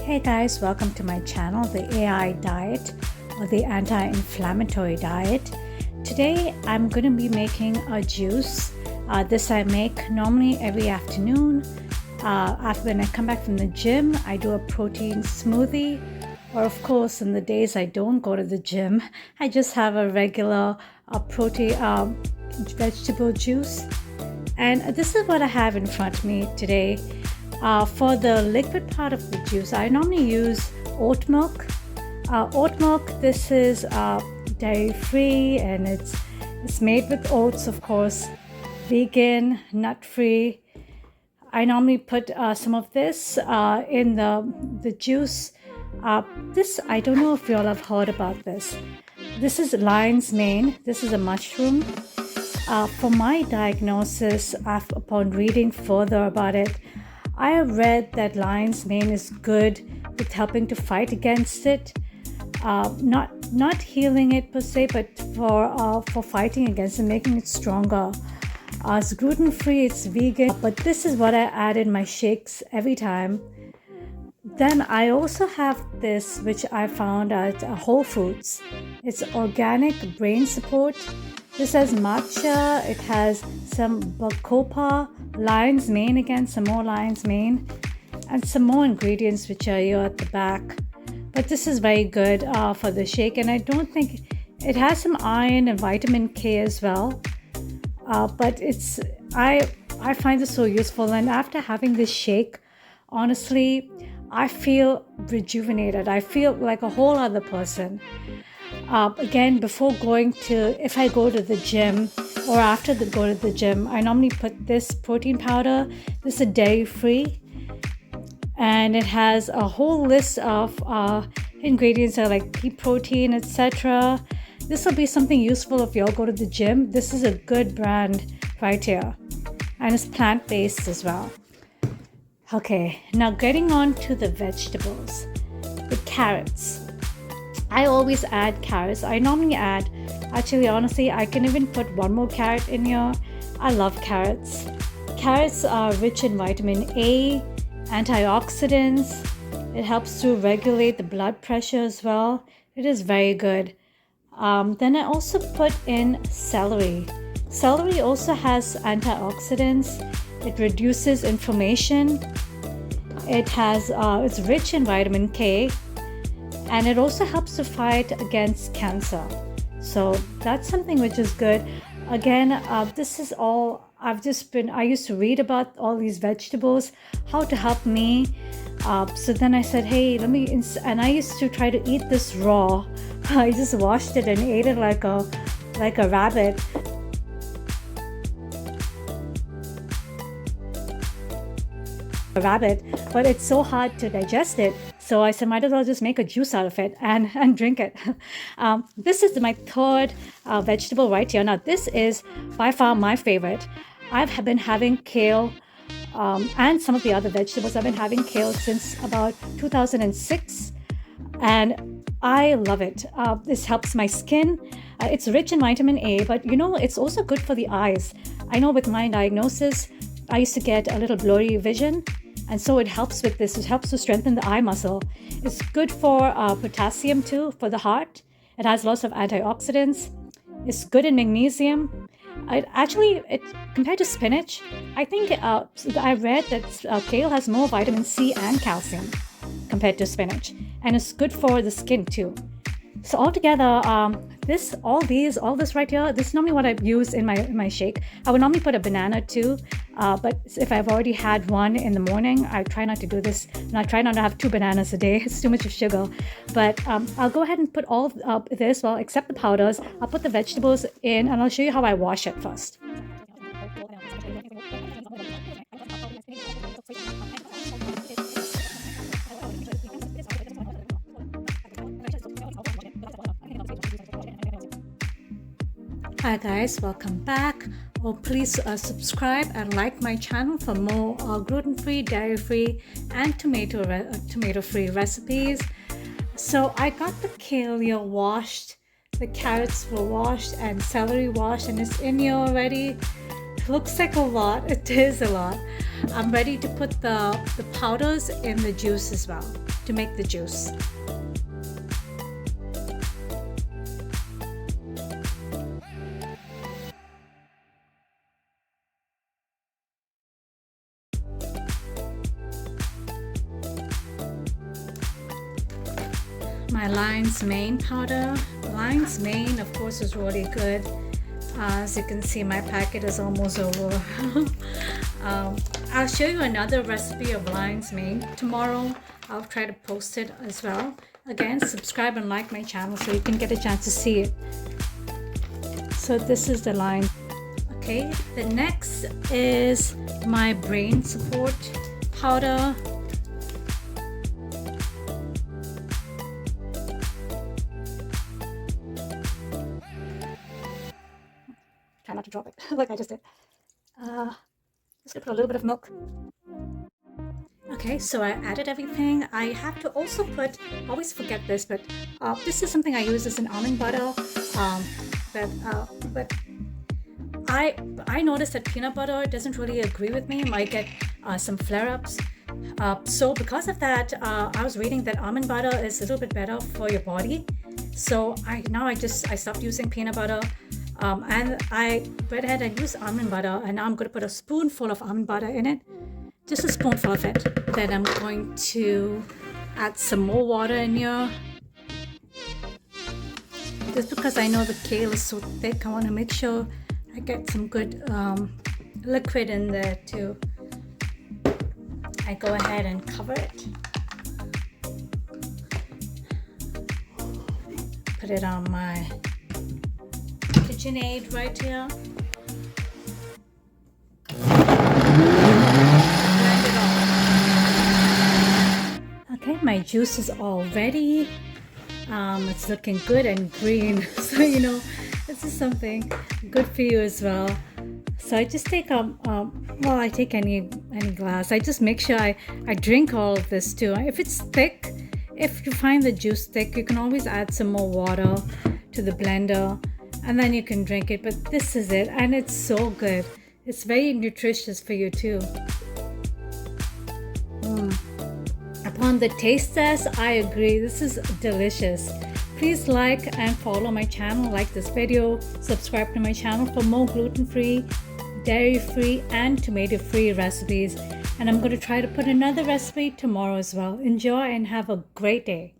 Hey guys, welcome to my channel, the AI diet or the anti-inflammatory diet. Today I'm going to be making a juice. This I make normally every afternoon. After when I come back from the gym, I do a protein smoothie. Or of course, in the days I don't go to the gym, I just have a regular protein vegetable juice. And this is what I have in front of me today. For the liquid part of the juice, I normally use oat milk. This is dairy-free and it's made with oats, of course, vegan, nut-free. I normally put some of this in the juice. This, I don't know if you all have heard about this. This is lion's mane. This is a mushroom. For my diagnosis, upon reading further about it, I have read that lion's mane is good with helping to fight against it, not healing it per se, but for fighting against it, making it stronger. It's gluten-free, it's vegan, but this is what I add in my shakes every time. Then I also have this, which I found at Whole Foods. It's organic brain support. This has matcha, it has some bacopa, lion's mane again, some more lion's mane, and some more ingredients which are here at the back. But this is very good for the shake, and I don't think it has some iron and vitamin K as well. But I find this so useful, and after having this shake, honestly, I feel rejuvenated. I feel like a whole other person. Again, before if I go to the gym or after go to the gym, I normally put this protein powder. This is dairy-free, and it has a whole list of ingredients like pea protein, etc. This will be something useful if you all go to the gym. This is a good brand right here, and it's plant-based as well. Okay, now getting on to the vegetables. The carrots. I always add carrots. I normally add, actually, honestly, I can even put one more carrot in here. I love carrots. Carrots are rich in vitamin A, antioxidants. It helps to regulate the blood pressure as well. It is very good. Then I also put in celery. Celery also has antioxidants. It reduces inflammation. It's rich in vitamin K. And it also helps to fight against cancer. So that's something which is good. Again, this is all I used to read about all these vegetables, how to help me. So then I said, hey, and I used to try to eat this raw. I just washed it and ate it like a rabbit. But it's so hard to digest it. So I said, might as well just make a juice out of it and drink it. This is my third vegetable right here. Now, this is by far my favorite. I've been having kale and some of the other vegetables. I've been having kale since about 2006, and I love it. This helps my skin. It's rich in vitamin A, but it's also good for the eyes. I know with my diagnosis, I used to get a little blurry vision. And so it helps with this. It helps to strengthen the eye muscle. It's good for potassium too, for the heart. It has lots of antioxidants. It's good in magnesium. Compared to spinach, I think I read that kale has more vitamin C and calcium compared to spinach. And it's good for the skin too. So altogether, all this right here, this is normally what I use in my shake. I would normally put a banana too, but if I've already had one in the morning, I try not to do this. And I try not to have 2 bananas a day. It's too much of sugar. But I'll go ahead and put all of this, well, except the powders. I'll put the vegetables in, and I'll show you how I wash it first. Hi guys, welcome back. Please subscribe and like my channel for more gluten-free, dairy-free, and tomato-free recipes. So I got the kale here washed, the carrots were washed, and celery washed, and it's in here already. It looks like a lot. It is a lot. I'm ready to put the powders in the juice as well to make the juice. My lion's mane powder. Lion's mane, of course, is really good. As you can see, my packet is almost over. I'll show you another recipe of lion's mane tomorrow. I'll try to post it as well. Again, subscribe and like my channel so you can get a chance to see it. So this is the lion. Okay, the next is my brain support powder. Try not to drop it like I just did. Just gonna put a little bit of milk. Okay, so I added everything. I have to also put, I always forget this, but this is something I use as an almond butter. But I noticed that peanut butter doesn't really agree with me. I might get some flare-ups. So because of that, I was reading that almond butter is a little bit better for your body. So I stopped using peanut butter. And I went ahead and used almond butter, and now I'm going to put a spoonful of almond butter in it, just a spoonful of it. Then I'm going to add some more water in here. Just because I know the kale is so thick, I want to make sure I get some good liquid in there too. I go ahead and cover it. Put it on my KitchenAid right here. Blend it all. Okay, my juice is all ready. It's looking good and green, so you know this is something good for you as well. So I just take I take any glass. I just make sure I drink all of this too. If it's thick, if you find the juice thick, you can always add some more water to the blender, and then you can drink it. But this is it, and it's so good. It's very nutritious for you too. Upon the taste test, I agree, this is delicious. Please like and follow my channel, like this video, subscribe to my channel for more gluten-free, dairy-free and tomato-free recipes. And I'm going to try to put another recipe tomorrow as well. Enjoy and have a great day.